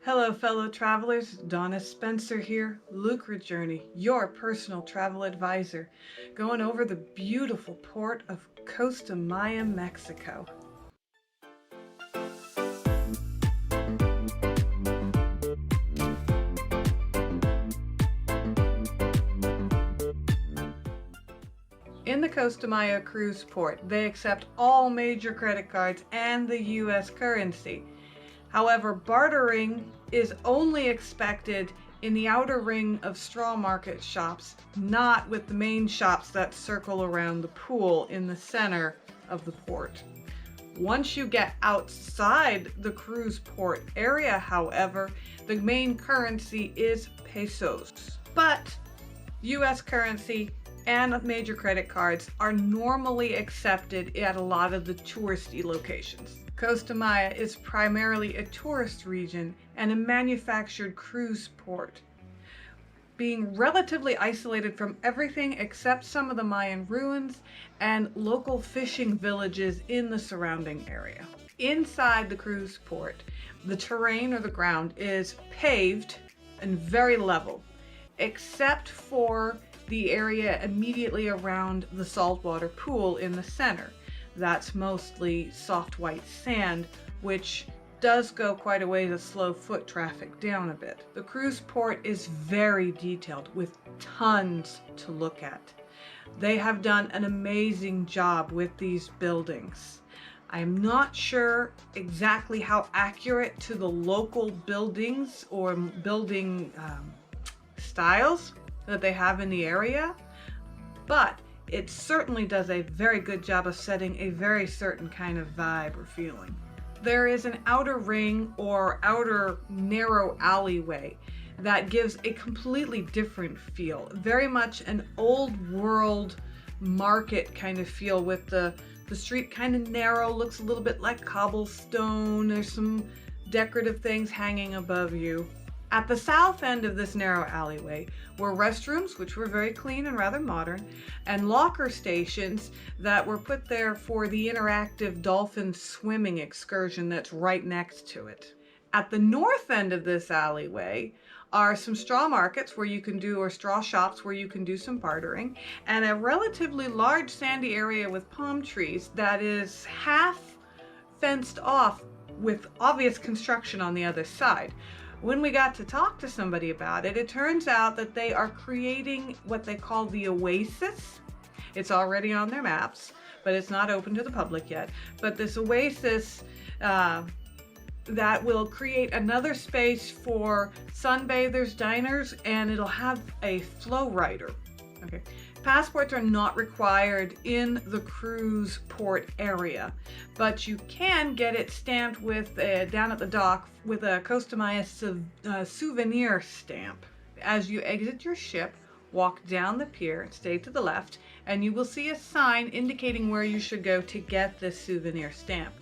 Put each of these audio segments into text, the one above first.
Hello, fellow travelers. Donna Spencer here, Lucre Journey, your personal travel advisor, going over the beautiful port of Costa Maya, Mexico. In the Costa Maya cruise port, they accept all major credit cards and the US currency. However, bartering is only expected in the outer ring of straw market shops, not with the main shops that circle around the pool in the center of the port. Once you get outside the cruise port area, however, the main currency is pesos. But US currency and major credit cards are normally accepted at a lot of the touristy locations. Costa Maya is primarily a tourist region and a manufactured cruise port, being relatively isolated from everything except some of the Mayan ruins and local fishing villages in the surrounding area. Inside the cruise port, the terrain or the ground is paved and very level, except for the area immediately around the saltwater pool in the center. That's mostly soft white sand, which does go quite a way to slow foot traffic down a bit. The cruise port is very detailed with tons to look at. They have done an amazing job with these buildings. I'm not sure exactly how accurate to the local buildings or building styles that they have in the area, but it certainly does a very good job of setting a very certain kind of vibe or feeling. There is an outer ring or outer narrow alleyway that gives a completely different feel, very much an old world market kind of feel, with the street kind of narrow, looks a little bit like cobblestone. There's some decorative things hanging above you. At the south end of this narrow alleyway were restrooms, which were very clean and rather modern, and locker stations that were put there for the interactive dolphin swimming excursion that's right next to it. At the north end of this alleyway are some straw markets where you can do, or straw shops where you can do some bartering, and a relatively large sandy area with palm trees that is half fenced off with obvious construction on the other side. When we got to talk to somebody about it, it turns out that they are creating what they call the oasis. It's already on their maps, but it's not open to the public yet. But this oasis that will create another space for sunbathers, diners, and it'll have a flow rider. Okay. Passports are not required in the cruise port area, but you can get it stamped with down at the dock with a Costa Maya souvenir stamp. As you exit your ship, walk down the pier, stay to the left, and you will see a sign indicating where you should go to get this souvenir stamp.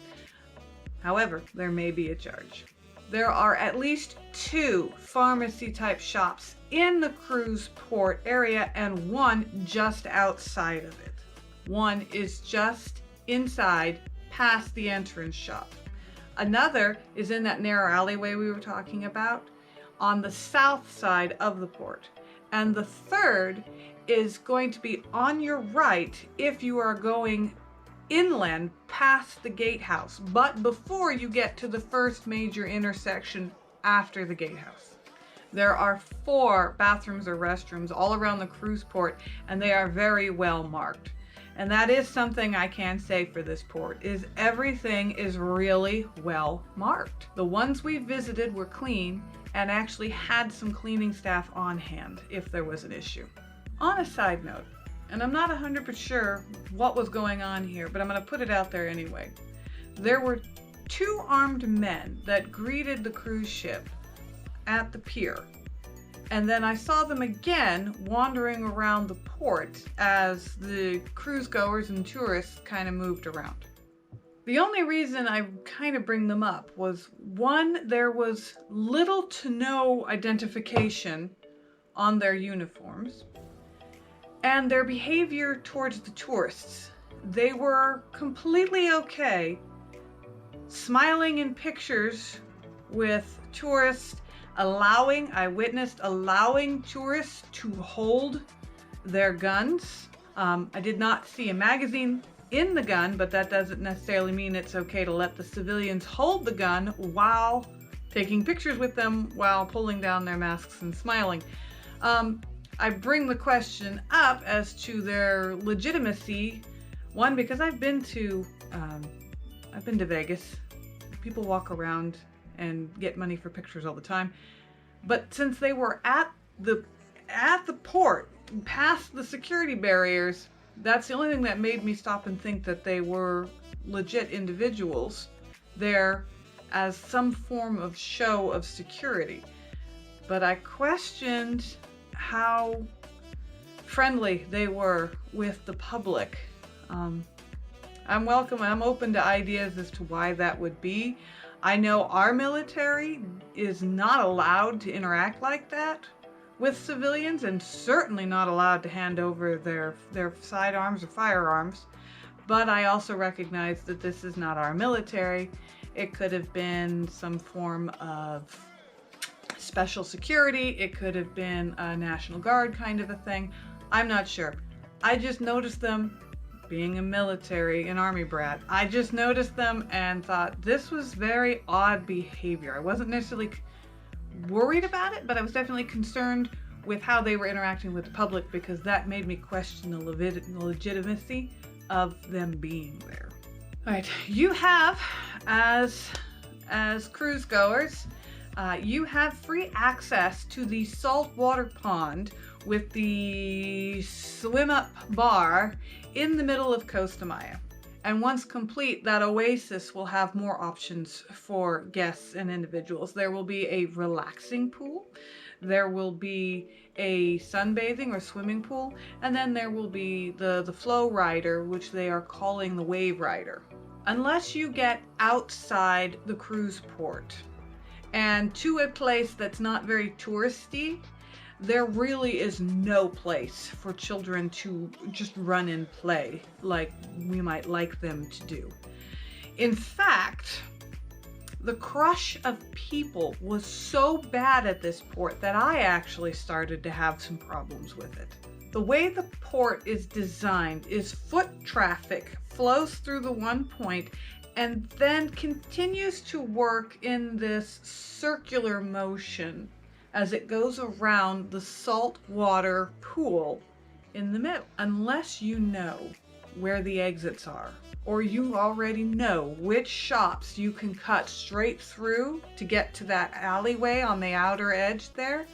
However, there may be a charge. There are at least 2 pharmacy-type shops in the cruise port area and one just outside of it. One is just inside, past the entrance shop. Another is in that narrow alleyway we were talking about, on the south side of the port. And the third is going to be on your right if you are going inland past the gatehouse, but before you get to the first major intersection after the gatehouse. There are 4 bathrooms or restrooms all around the cruise port, and they are very well marked. And that is something I can say for this port, is everything is really well marked. The ones we visited were clean and actually had some cleaning staff on hand if there was an issue. On a side note, and I'm not 100% sure what was going on here, but I'm going to put it out there anyway. There were 2 armed men that greeted the cruise ship at the pier. And then I saw them again wandering around the port as the cruise goers and tourists kind of moved around. The only reason I kind of bring them up was, one, there was little to no identification on their uniforms, and their behavior towards the tourists. They were completely okay smiling in pictures with tourists I witnessed allowing tourists to hold their guns. I did not see a magazine in the gun, but that doesn't necessarily mean it's okay to let the civilians hold the gun while taking pictures with them while pulling down their masks and smiling. I bring the question up as to their legitimacy. One, because I've been to Vegas. People walk around and get money for pictures all the time. But since they were at the port, past the security barriers, that's the only thing that made me stop and think that they were legit individuals there as some form of show of security. But I questioned how friendly they were with the public. I'm open to ideas as to why that would be. I know our military is not allowed to interact like that with civilians, and certainly not allowed to hand over their sidearms or firearms. But I also recognize that this is not our military. It could have been some form of special security. It could have been a National Guard kind of a thing. I'm not sure. I just noticed them, being an army brat. I just noticed them and thought this was very odd behavior. I wasn't necessarily worried about it, but I was definitely concerned with how they were interacting with the public, because that made me question the legitimacy of them being there. All right, you have, as cruise goers, you have free access to the saltwater pond with the swim up bar in the middle of Costa Maya. And once complete, that oasis will have more options for guests and individuals. There will be a relaxing pool, there will be a sunbathing or swimming pool, and then there will be the flow rider, which they are calling the wave rider. Unless you get outside the cruise port and to a place that's not very touristy, there really is no place for children to just run and play like we might like them to do. In fact, the crush of people was so bad at this port that I actually started to have some problems with it. The way the port is designed is foot traffic flows through the one point and then continues to work in this circular motion as it goes around the saltwater pool in the middle. Unless you know where the exits are, or you already know which shops you can cut straight through to get to that alleyway on the outer edge there,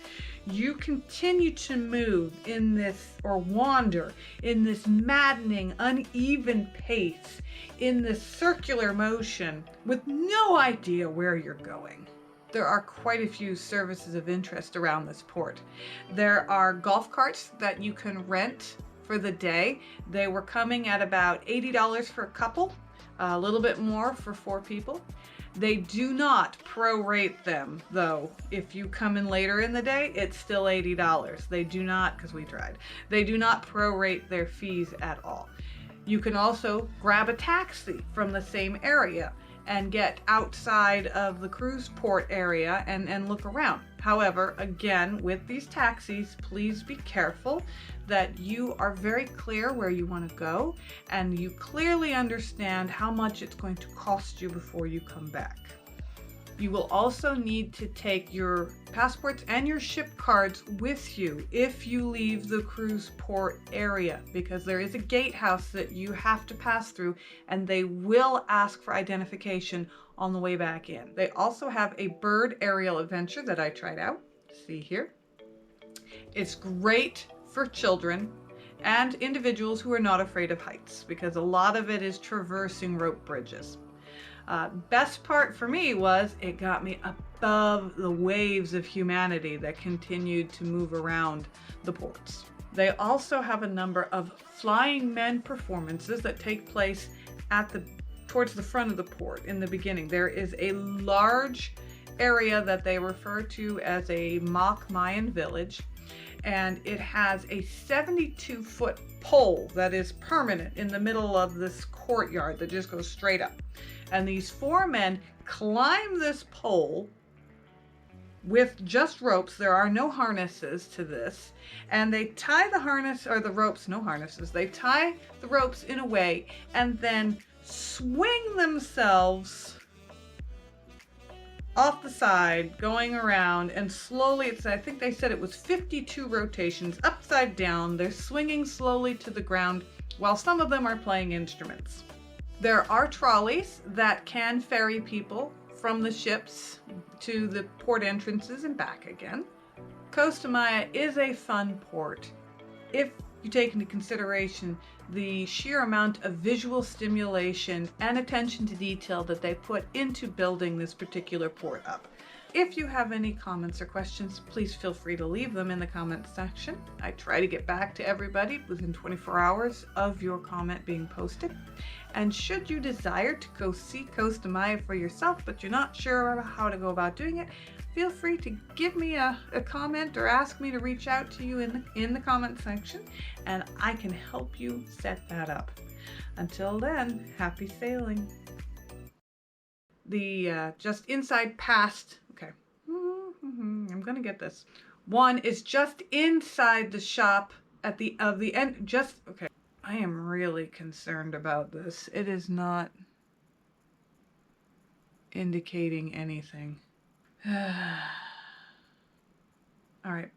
you continue to move in this, or wander in this maddening, uneven pace, in this circular motion with no idea where you're going. There are quite a few services of interest around this port. There are golf carts that you can rent for the day. They were coming at about $80 for a couple, a little bit more for 4 people. They do not prorate them, though. If you come in later in the day, it's still $80. They do not, because we tried, they do not prorate their fees at all. You can also grab a taxi from the same area and get outside of the cruise port area and look around. However, again, with these taxis, please be careful that you are very clear where you want to go and you clearly understand how much it's going to cost you before you come back. You will also need to take your passports and your ship cards with you if you leave the cruise port area, because there is a gatehouse that you have to pass through and they will ask for identification on the way back in. They also have a bird aerial adventure that I tried out. See here. It's great for children and individuals who are not afraid of heights, because a lot of it is traversing rope bridges. Best part for me was it got me above the waves of humanity that continued to move around the ports. They also have a number of flying men performances that take place towards the front of the port in the beginning. There is a large area that they refer to as a mock Mayan village, and it has a 72-foot pole that is permanent in the middle of this courtyard that just goes straight up. And these 4 men climb this pole with just ropes. There are no harnesses to this. And they tie the harness, or the ropes, no harnesses. They tie the ropes in a way and then swing themselves off the side, going around, and slowly, I think they said it was 52 rotations, upside down. They're swinging slowly to the ground while some of them are playing instruments. There are trolleys that can ferry people from the ships to the port entrances and back again. Costa Maya is a fun port if you take into consideration the sheer amount of visual stimulation and attention to detail that they put into building this particular port up. If you have any comments or questions, please feel free to leave them in the comments section. I try to get back to everybody within 24 hours of your comment being posted. And should you desire to go see Costa Maya for yourself, but you're not sure how to go about doing it, feel free to give me a comment or ask me to reach out to you in the comment section, and I can help you set that up. Until then, happy sailing. The just inside past, okay, I'm gonna get this. One is just inside the shop at the end, just, okay. I am really concerned about this. It is not indicating anything. All right.